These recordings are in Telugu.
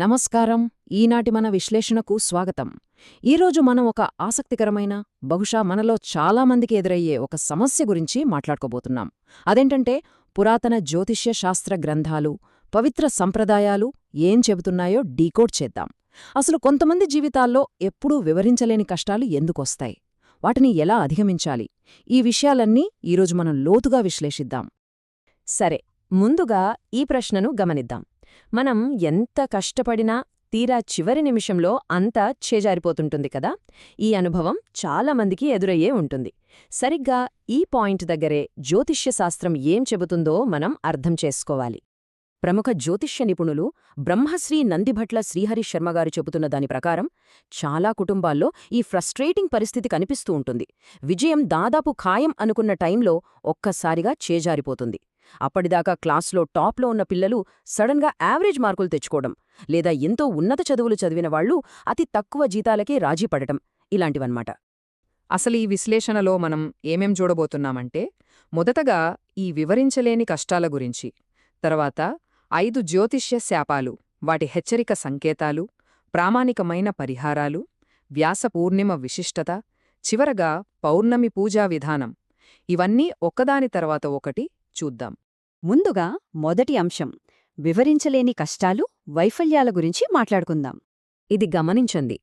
నమస్కారం. ఈనాటి మన విశ్లేషణకు స్వాగతం. ఈరోజు మనం ఒక ఆసక్తికరమైన, బహుశా మనలో చాలామందికి ఎదురయ్యే ఒక సమస్య గురించి మాట్లాడుకోబోతున్నాం. అదేంటంటే, పురాతన జ్యోతిష్య శాస్త్ర గ్రంథాలు, పవిత్ర సంప్రదాయాలు ఏం చెబుతున్నాయో డీకోడ్ చేద్దాం. అసలు కొంతమంది జీవితాల్లో ఎప్పుడూ వివరించలేని కష్టాలు ఎందుకొస్తాయి? వాటిని ఎలా అధిగమించాలి? ఈ విషయాలన్నీ ఈరోజు మనం లోతుగా విశ్లేషిద్దాం. సరే, ముందుగా ఈ ప్రశ్నను గమనిద్దాం. మనం ఎంత కష్టపడినా తీరా చివరి నిమిషంలో అంతా చేజారిపోతుంటుంది కదా. ఈ అనుభవం చాలామందికి ఎదురయ్యే ఉంటుంది. సరిగ్గా ఈ పాయింట్ దగ్గరే జ్యోతిష్య శాస్త్రం ఏం చెబుతుందో మనం అర్థం చేసుకోవాలి. ప్రముఖ జ్యోతిష్య నిపుణులు బ్రహ్మశ్రీ నందిభట్ల శ్రీహరి శర్మగారు చెబుతున్న దాని ప్రకారం చాలా కుటుంబాల్లో ఈ ఫ్రస్ట్రేటింగ్ పరిస్థితి కనిపిస్తూ ఉంటుంది. విజయం దాదాపు ఖాయం అనుకున్న టైంలో ఒక్కసారిగా చేజారిపోతుంది. అప్పటిదాకా క్లాస్లో టాప్లో ఉన్న పిల్లలు సడన్గా యావరేజ్ మార్కులు తెచ్చుకోవడం, లేదా ఎంతో ఉన్నత చదువులు చదివిన వాళ్లు అతి తక్కువ జీతాలకే రాజీపడటం, ఇలాంటివన్నమాట. అసలు ఈ విశ్లేషణలో మనం ఏమేం చూడబోతున్నామంటే, మొదటగా ఈ వివరించలేని కష్టాల గురించి, తర్వాత 5 జ్యోతిష్య శాపాలు, వాటి హెచ్చరిక సంకేతాలు, ప్రామాణికమైన పరిహారాలు, వ్యాస పూర్ణిమ విశిష్టత, చివరగా పౌర్ణమి పూజా విధానం, ఇవన్నీ ఒక్కదాని తర్వాత ఒకటి చూద్దాం. ముందుగా మొదటి అంశం, వివరించలేని కష్టాలు, వైఫల్యాల గురించి మాట్లాడుకుందాం. ఇది గమనించండి.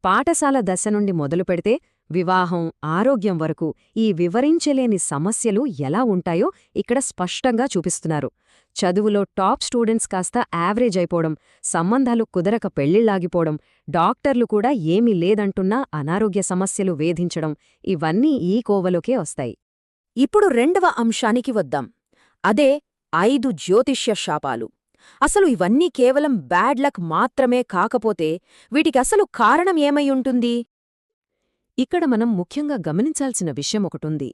పాఠశాల దశ నుండి మొదలుపెడితే వివాహం, ఆరోగ్యం వరకు ఈ వివరించలేని సమస్యలు ఎలా ఉంటాయో ఇక్కడ స్పష్టంగా చూపిస్తున్నారు. చదువులో టాప్ స్టూడెంట్స్ కాస్త యావరేజ్ అయిపోవడం, సంబంధాలు కుదరక పెళ్లిళ్లాగిపోవడం, డాక్టర్లు కూడా ఏమీ లేదంటున్నా అనారోగ్య సమస్యలు వేధించడం, ఇవన్నీ ఈ కోవలోకే వస్తాయి. ఇప్పుడు రెండవ అంశానికి వద్దాం. అదే 5 జ్యోతిష్య శాపాలు. అసలు ఇవన్నీ కేవలం బ్యాడ్ లక్ మాత్రమే కాకపోతే వీటికసలు కారణం ఏమై ఉంటుంది? ఇక్కడ మనం ముఖ్యంగా గమనించాల్సిన విషయం ఒకటుంది.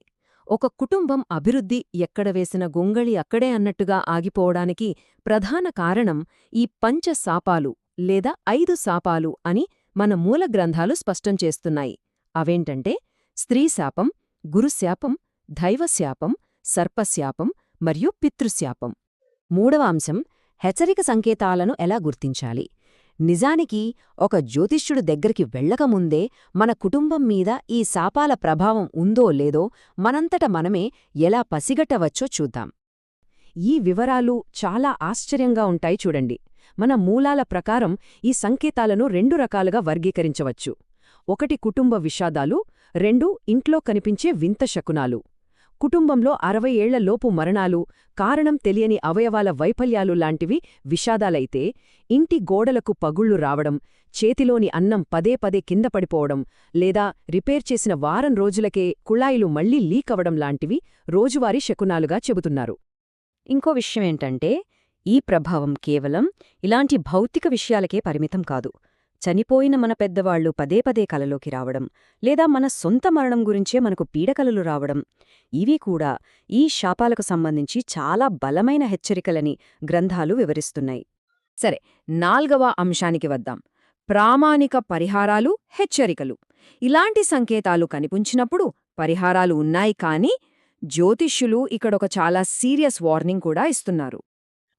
ఒక కుటుంబం అభివృద్ధి ఎక్కడ వేసిన గొంగళి అక్కడే అన్నట్టుగా ఆగిపోవడానికి ప్రధాన కారణం ఈ పంచశాపాలు లేదా 5 శాపాలు అని మన మూల గ్రంథాలు స్పష్టం చేస్తున్నాయి. అవేంటంటే స్త్రీశాపం, గురుశాపం, దైవశాపం, సర్పశాపం మరియు పితృశాపం. మూడవ అంశం, హెచ్చరిక సంకేతాలను ఎలా గుర్తించాలి. నిజానికి ఒక జ్యోతిష్యుడు దగ్గరికి వెళ్లకముందే మన కుటుంబం మీద ఈ శాపాల ప్రభావం ఉందో లేదో మనంతట మనమే ఎలా పసిగట్టవచ్చో చూద్దాం. ఈ వివరాలు చాలా ఆశ్చర్యంగా ఉంటాయి చూడండి. మన మూలాల ప్రకారం ఈ సంకేతాలను 2 రకాలుగా వర్గీకరించవచ్చు. 1 కుటుంబ విషాదాలు, 2 ఇంట్లో కనిపించే వింత శకునాలు. కుటుంబంలో 60 ఏళ్లలోపు మరణాలు, కారణం తెలియని అవయవాల వైఫల్యాలు లాంటివి విషాదాలైతే, ఇంటి గోడలకు పగుళ్లు రావడం, చేతిలోని అన్నం పదే పదే కింద పడిపోవడం, లేదా రిపేర్ చేసిన వారం రోజులకే కుళాయిలు మళ్లీ లీకవడం లాంటివి రోజువారీ శకునాలుగా చెబుతున్నారు. ఇంకో విషయమేంటంటే, ఈ ప్రభావం కేవలం ఇలాంటి భౌతిక విషయాలకే పరిమితం కాదు. చనిపోయిన మన పెద్దవాళ్లు పదే పదే కలలోకి రావడం, లేదా మన సొంత మరణం గురించే మనకు పీడకలలు రావడం, ఇవి కూడా ఈ శాపాలకు సంబంధించి చాలా బలమైన హెచ్చరికలని గ్రంథాలు వివరిస్తున్నాయి. సరే, 4వ అంశానికి వద్దాం. ప్రామాణిక పరిహారాలు, హెచ్చరికలు. ఇలాంటి సంకేతాలు కనిపించినప్పుడు పరిహారాలు ఉన్నాయి, కానీ జ్యోతిష్యులు ఇక్కడొక చాలా సీరియస్ వార్నింగ్ కూడా ఇస్తున్నారు.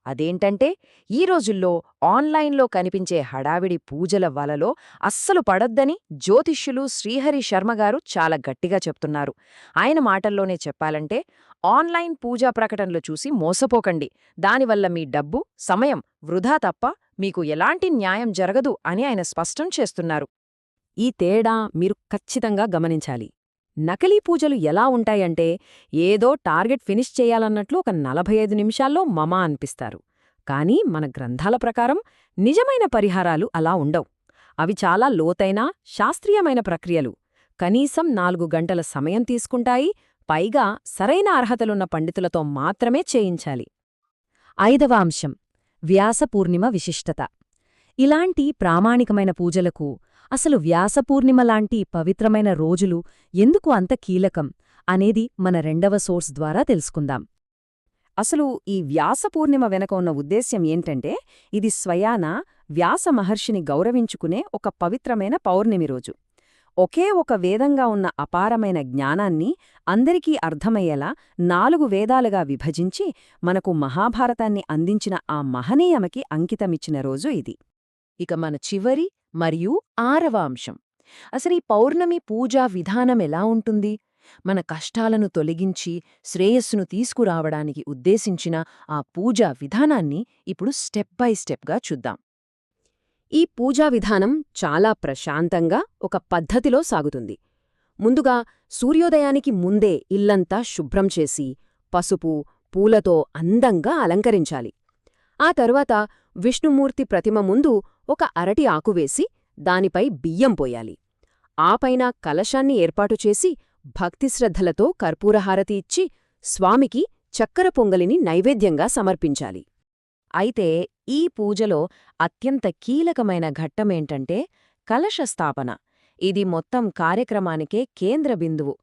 అదేంటంటే, ఈ రోజుల్లో ఆన్లైన్లో కనిపించే హడావిడి పూజల వలలో అస్సలు పడొద్దని జ్యోతిష్యులు శ్రీహరి శర్మగారు చాలా గట్టిగా చెప్తున్నారు. ఆయన మాటల్లోనే చెప్పాలంటే, ఆన్లైన్ పూజా ప్రకటనలు చూసి మోసపోకండి. దానివల్ల మీ డబ్బు, సమయం వృధా తప్ప మీకు ఎలాంటి న్యాయం జరగదు అని ఆయన స్పష్టం చేస్తున్నారు. ఈ తేడా మీరు ఖచ్చితంగా గమనించాలి. నకిలీ పూజలు ఎలా ఉంటాయంటే, ఏదో టార్గెట్ ఫినిష్ చేయాలన్నట్లు ఒక 45 నిమిషాల్లో మమా అనిపిస్తారు. కానీ మన గ్రంథాల ప్రకారం నిజమైన పరిహారాలు అలా ఉండవు. అవి చాలా లోతైన, శాస్త్రీయమైన ప్రక్రియలు. కనీసం 4 గంటల సమయం తీసుకుంటాయి, పైగా సరైన అర్హతలున్న పండితులతో మాత్రమే చేయించాలి. 5వ అంశం, వ్యాస పూర్ణిమ విశిష్టత. ఇలాంటి ప్రామాణికమైన పూజలకు అసలు వ్యాసపూర్ణిమ లాంటి పవిత్రమైన రోజులు ఎందుకు అంత కీలకం అనేది మన 2వ సోర్స్ ద్వారా తెలుసుకుందాం. అసలు ఈ వ్యాసపూర్ణిమ వెనక ఉన్న ఉద్దేశ్యం ఏంటంటే, ఇది స్వయాన వ్యాస మహర్షిని గౌరవించుకునే ఒక పవిత్రమైన పౌర్ణమి రోజు. ఒకే ఒక వేదంగా ఉన్న అపారమైన జ్ఞానాన్ని అందరికీ అర్థమయ్యేలా 4 వేదాలుగా విభజించి మనకు మహాభారతాన్ని అందించిన ఆ మహనీయమకి అంకితమిచ్చిన రోజు ఇది. ఇక మన చివరి మరియు 6వ అంశం. అసలు ఈ పౌర్ణమి పూజా విధానం ఎలా ఉంటుంది? మన కష్టాలను తొలగించి శ్రేయస్సును తీసుకురావడానికి ఉద్దేశించిన ఆ పూజా విధానాన్ని ఇప్పుడు స్టెప్ బై స్టెప్గా చూద్దాం. ఈ పూజా విధానం చాలా ప్రశాంతంగా ఒక పద్ధతిలో సాగుతుంది. ముందుగా సూర్యోదయానికి ముందే ఇల్లంతా శుభ్రం చేసి పసుపు, పూలతో అందంగా అలంకరించాలి. ఆ తరువాత విష్ణుమూర్తి ప్రతిమ ముందు ఒక అరటి ఆకువేసి దానిపై బియ్యం పోయాలి. ఆపైన కలశాన్ని ఏర్పాటు చేసి భక్తిశ్రద్ధలతో కర్పూరహారతి ఇచ్చి స్వామికి చక్కెర పొంగలిని నైవేద్యంగా సమర్పించాలి. అయితే ఈ పూజలో అత్యంత కీలకమైన ఘట్టమేంటంటే కలశస్థాపన. ఇది మొత్తం కార్యక్రమానికే కేంద్ర బిందువు.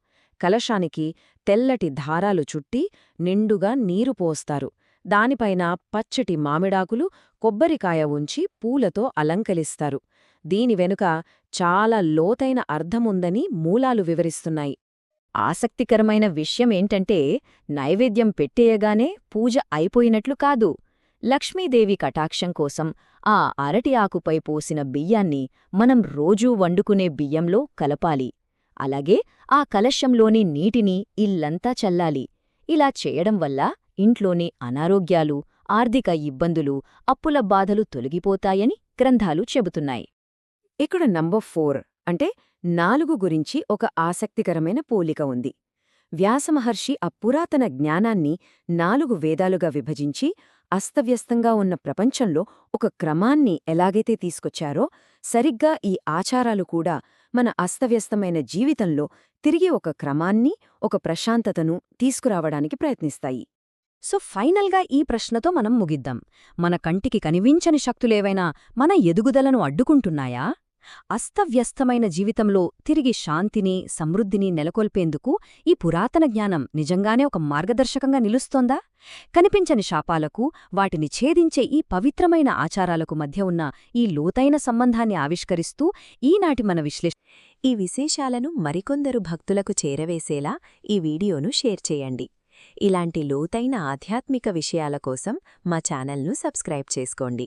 కలశానికి తెల్లటి దారాలు చుట్టి నిండుగా నీరు పోస్తారు. దానిపైన పచ్చటి మామిడాకులు, కొబ్బరికాయ ఉంచి పూలతో అలంకరిస్తారు. దీని వెనుక చాలా లోతైన అర్థముందని మూలాలు వివరిస్తున్నాయి. ఆసక్తికరమైన విషయమేంటంటే నైవేద్యం పెట్టేయగానే పూజ అయిపోయినట్లు కాదు. లక్ష్మీదేవి కటాక్షం కోసం ఆ అరటి ఆకుపై పోసిన బియ్యాన్ని మనం రోజూ వండుకునే బియ్యంలో కలపాలి. అలాగే ఆ కలశంలోని నీటిని ఇల్లంతా చల్లాలి. ఇలా చేయడం వల్ల ఇంట్లోని అనారోగ్యాలు, ఆర్థిక ఇబ్బందులు, అప్పుల బాధలు తొలగిపోతాయని గ్రంథాలు చెబుతున్నాయి. ఇక్కడ నంబర్ 4 అంటే 4 గురించి ఒక ఆసక్తికరమైన పోలిక ఉంది. వ్యాసమహర్షి ఆ పురాతన జ్ఞానాన్ని 4 వేదాలుగా విభజించి అస్తవ్యస్తంగా ఉన్న ప్రపంచంలో ఒక క్రమాన్ని ఎలాగైతే తీసుకొచ్చారో సరిగ్గా ఈ ఆచారాలు కూడా మన అస్తవ్యస్తమైన జీవితంలో తిరిగి ఒక క్రమాన్ని, ఒక ప్రశాంతతను తీసుకురావడానికి ప్రయత్నిస్తాయి. సో ఫైనల్గా ఈ ప్రశ్నతో మనం ముగిద్దాం. మన కంటికి కనిపించని శక్తులేవైనా మన ఎదుగుదలను అడ్డుకుంటున్నాయా? అస్తవ్యస్తమైన జీవితంలో తిరిగి శాంతిని, సమృద్ధిని నెలకొల్పేందుకు ఈ పురాతన జ్ఞానం నిజంగానే ఒక మార్గదర్శకంగా నిలుస్తోందా? కనిపించని శాపాలకు, వాటిని ఛేదించే ఈ పవిత్రమైన ఆచారాలకు మధ్య ఉన్న ఈ లోతైన సంబంధాన్ని ఆవిష్కరిస్తూ ఈనాటి మన ఈ విశేషాలను మరికొందరు భక్తులకు చేరవేసేలా ఈ వీడియోను షేర్ చేయండి. ఇలాంటి లోతైన ఆధ్యాత్మిక విషయాల కోసం మా ఛానల్ను సబ్స్క్రైబ్ చేసుకోండి.